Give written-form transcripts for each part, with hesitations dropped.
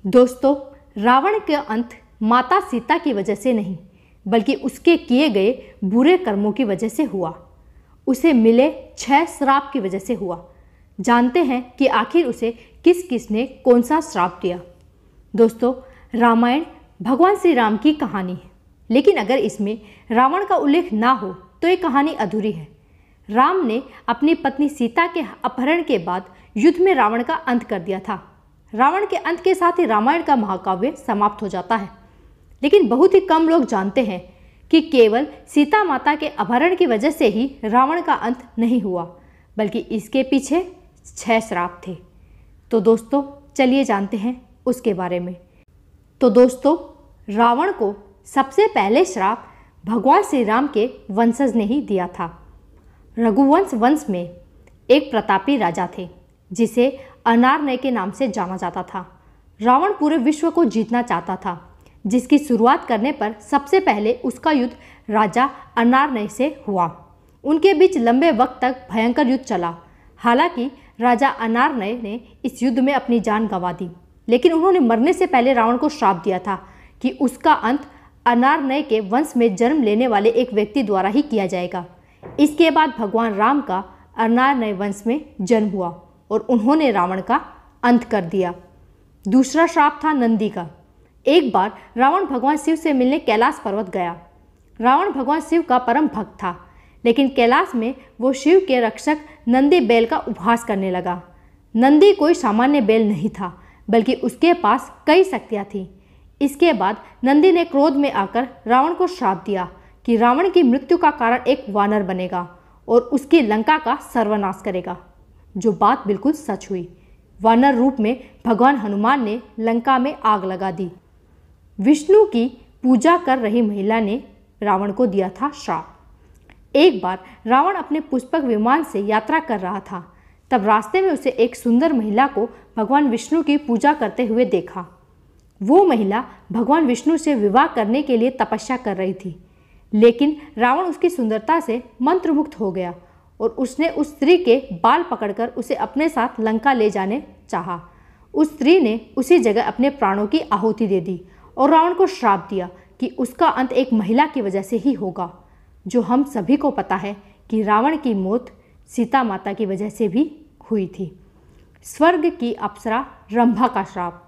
दोस्तों, रावण का अंत माता सीता की वजह से नहीं, बल्कि उसके किए गए बुरे कर्मों की वजह से हुआ। उसे मिले 6 श्राप की वजह से हुआ। जानते हैं कि आखिर उसे किस किस ने कौन सा श्राप दिया। दोस्तों, रामायण भगवान श्री राम की कहानी है, लेकिन अगर इसमें रावण का उल्लेख ना हो तो ये कहानी अधूरी है। राम ने अपनी पत्नी सीता के अपहरण के बाद युद्ध में रावण का अंत कर दिया था। रावण के अंत के साथ ही रामायण का महाकाव्य समाप्त हो जाता है। लेकिन बहुत ही कम लोग जानते हैं कि केवल सीता माता के अपहरण की वजह से ही रावण का अंत नहीं हुआ, बल्कि इसके पीछे 6 श्राप थे। तो दोस्तों, चलिए जानते हैं उसके बारे में। तो दोस्तों, रावण को सबसे पहले श्राप भगवान श्री राम के वंशज ने ही दिया था। रघुवंश वंश में एक प्रतापी राजा थे जिसे अनारनय के नाम से जाना जाता था। रावण पूरे विश्व को जीतना चाहता था, जिसकी शुरुआत करने पर सबसे पहले उसका युद्ध राजा अनारनय से हुआ। उनके बीच लंबे वक्त तक भयंकर युद्ध चला। हालांकि राजा अनारनय ने इस युद्ध में अपनी जान गंवा दी, लेकिन उन्होंने मरने से पहले रावण को श्राप दिया था कि उसका अंत अनारनय के वंश में जन्म लेने वाले एक व्यक्ति द्वारा ही किया जाएगा। इसके बाद भगवान राम का अनारनय वंश में जन्म हुआ और उन्होंने रावण का अंत कर दिया। दूसरा श्राप था नंदी का। एक बार रावण भगवान शिव से मिलने कैलाश पर्वत गया। रावण भगवान शिव का परम भक्त था, लेकिन कैलाश में वो शिव के रक्षक नंदी बैल का उपहास करने लगा। नंदी कोई सामान्य बैल नहीं था, बल्कि उसके पास कई शक्तियाँ थीं। इसके बाद नंदी ने क्रोध में आकर रावण को श्राप दिया कि रावण की मृत्यु का कारण एक वानर बनेगा और उसकी लंका का सर्वनाश करेगा, जो बात बिल्कुल सच हुई। वानर रूप में भगवान हनुमान ने लंका में आग लगा दी। विष्णु की पूजा कर रही महिला ने रावण को दिया था श्राप। एक बार रावण अपने पुष्पक विमान से यात्रा कर रहा था, तब रास्ते में उसे एक सुंदर महिला को भगवान विष्णु की पूजा करते हुए देखा। वो महिला भगवान विष्णु से विवाह करने के लिए तपस्या कर रही थी, लेकिन रावण उसकी सुंदरता से मंत्रमुग्ध हो गया और उसने उस स्त्री के बाल पकड़कर उसे अपने साथ लंका ले जाने चाहा। उस स्त्री ने उसी जगह अपने प्राणों की आहुति दे दी और रावण को श्राप दिया कि उसका अंत एक महिला की वजह से ही होगा, जो हम सभी को पता है कि रावण की मौत सीता माता की वजह से भी हुई थी। स्वर्ग की अप्सरा रंभा का श्राप।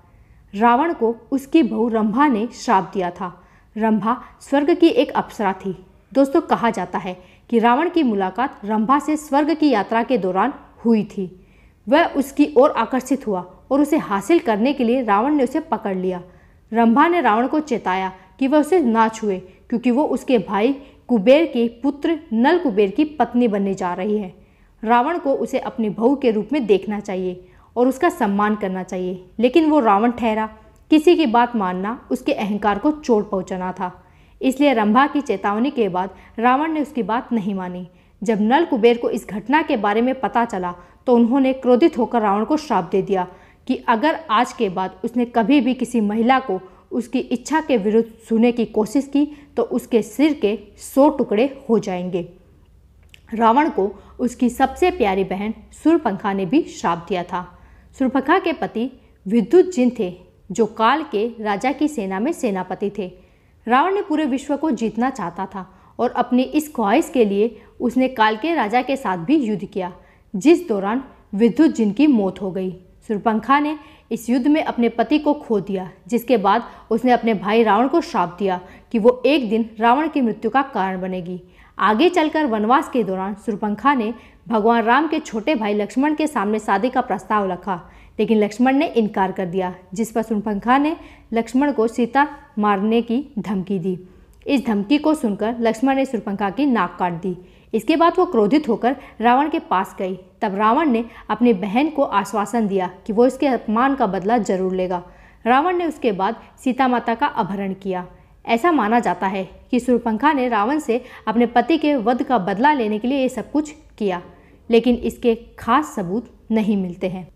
रावण को उसकी बहू रंभा ने श्राप दिया था। रंभा स्वर्ग की एक अप्सरा थी। दोस्तों, कहा जाता है कि रावण की मुलाकात रंभा से स्वर्ग की यात्रा के दौरान हुई थी। वह उसकी ओर आकर्षित हुआ और उसे हासिल करने के लिए रावण ने उसे पकड़ लिया। रंभा ने रावण को चेताया कि वह उसे ना छुए, क्योंकि वो उसके भाई कुबेर के पुत्र नल कुबेर की पत्नी बनने जा रही है। रावण को उसे अपनी बहू के रूप में देखना चाहिए और उसका सम्मान करना चाहिए, लेकिन वो रावण ठहरा। किसी की बात मानना उसके अहंकार को चोट पहुंचाना था। इसलिए रंभा की चेतावनी के बाद रावण ने उसकी बात नहीं मानी। जब नल कुबेर को इस घटना के बारे में पता चला तो उन्होंने क्रोधित होकर रावण को श्राप दे दिया कि अगर आज के बाद उसने कभी भी किसी महिला को उसकी इच्छा के विरुद्ध छूने की कोशिश की तो उसके सिर के 100 टुकड़े हो जाएंगे। रावण को उसकी सबसे प्यारी बहन शूर्पणखा ने भी श्राप दिया था। शूर्पणखा के पति विद्युतजिन थे, जो काल के राजा की सेना में सेनापति थे। रावण ने पूरे विश्व को जीतना चाहता था और अपनी इस ख्वाहिश के लिए उसने काल के राजा के साथ भी युद्ध किया, जिस दौरान विद्युतजिन की मौत हो गई। शूर्पणखा ने इस युद्ध में अपने पति को खो दिया, जिसके बाद उसने अपने भाई रावण को श्राप दिया कि वो एक दिन रावण की मृत्यु का कारण बनेगी। आगे चलकर वनवास के दौरान शूर्पणखा ने भगवान राम के छोटे भाई लक्ष्मण के सामने शादी का प्रस्ताव रखा, लेकिन लक्ष्मण ने इनकार कर दिया, जिस पर शूर्पणखा ने लक्ष्मण को सीता मारने की धमकी दी। इस धमकी को सुनकर लक्ष्मण ने शूर्पणखा की नाक काट दी। इसके बाद वो क्रोधित होकर रावण के पास गई। तब रावण ने अपनी बहन को आश्वासन दिया कि वो इसके अपमान का बदला जरूर लेगा। रावण ने उसके बाद सीता माता का अपहरण किया। ऐसा माना जाता है कि शूर्पणखा ने रावण से अपने पति के वध का बदला लेने के लिए ये सब कुछ किया, लेकिन इसके खास सबूत नहीं मिलते हैं।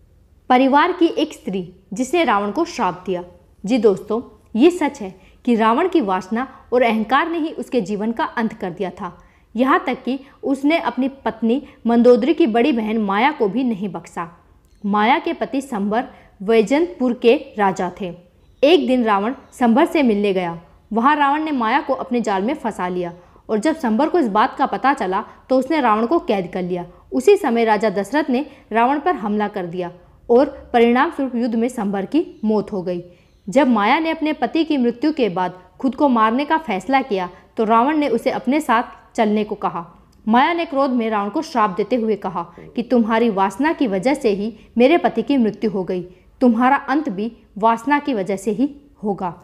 परिवार की एक स्त्री जिसने रावण को श्राप दिया। जी दोस्तों, ये सच है कि रावण की वासना और अहंकार ने ही उसके जीवन का अंत कर दिया था। यहाँ तक कि उसने अपनी पत्नी मंदोदरी की बड़ी बहन माया को भी नहीं बख्शा। माया के पति संबर वैजंतपुर के राजा थे। एक दिन रावण संभर से मिलने गया। वहाँ रावण ने माया को अपने जाल में फंसा लिया और जब संभर को इस बात का पता चला तो उसने रावण को कैद कर लिया। उसी समय राजा दशरथ ने रावण पर हमला कर दिया और परिणाम स्वरूप युद्ध में संभर की मौत हो गई। जब माया ने अपने पति की मृत्यु के बाद खुद को मारने का फैसला किया तो रावण ने उसे अपने साथ चलने को कहा। माया ने क्रोध में रावण को श्राप देते हुए कहा कि तुम्हारी वासना की वजह से ही मेरे पति की मृत्यु हो गई, तुम्हारा अंत भी वासना की वजह से ही होगा।